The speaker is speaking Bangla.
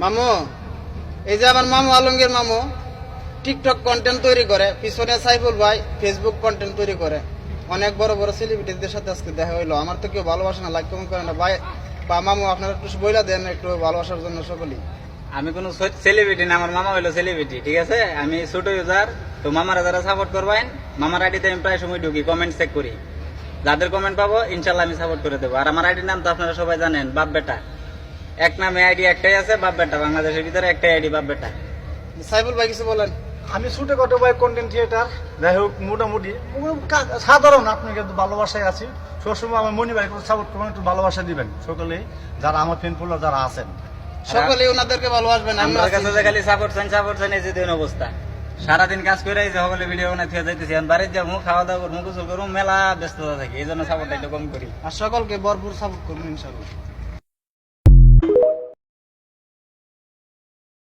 মামু, এই যে আমার মামু আলমগীর মামু টিকটক কন্টেন্ট তৈরি করে, পিছনে সাইফুল ভাই ফেসবুক কন্টেন্ট তৈরি করে। অনেক বড় বড় সেলিব্রিটিদের সাথে আজকে দেখা হইলো। আমার তো কেউ ভালোবাসে না, লাইক কমেন্ট করে না ভাই। বা মামু আপনারা একটু বইলা দেন একটু ভালোবাসার জন্য সকলেই। আমি কোনো সেলিব্রিটি না, আমার মামা হইলো সেলিব্রিটি, ঠিক আছে? আমি ছোট ইউজার, তো মামারা যারা সাপোর্ট করবেন, মামার আইডিতে আমি প্রায় সময় ঢুকি, কমেন্ট চেক করি। যাদের কমেন্ট পাবো ইনশাল্লাহ আমি সাপোর্ট করে দেবো। আর আমার আইডির নাম তো আপনারা সবাই জানেন, বাপ বেটা। এক নামে আইডি একটাই আছে, বাপ বেটা। বাংলাদেশের ভিতরে একটাই আইডি, বাপ বেটা। সাইফুল ভাই কিছু বলেন। আমি ছুটে কত ভাই কন্টেন্ট থিয়েটার, যাই হোক মোটামুটি সাধারণ আপনাকে ভালোবাসায় আছি। সবসময় আমার মনি ভাই সাপোর্ট করবেন, একটু ভালোবাসা দিবেন সকলেই, যারা আমার ফ্রেন্ড ফুলার যারা আছেন সকলেই ওনাদেরকে ভালোবাসবেন। আমার কাছে যে খালি সাপোর্ট চান এই যে দিন অবস্থা। সারাদিন কাজ করে এই যে সকলে ভিডিও বানাই থেকে যাইতেছি, আমি বাড়িতে যাবো, খাওয়া দাওয়া করবো, গোসল করবো, মেলা ব্যস্ততা থাকি, এই জন্য সাপোর্টটা একটু কম করি। আর সকলকে ভরপুর সাপোর্ট করবেন ইনশাআল্লাহ।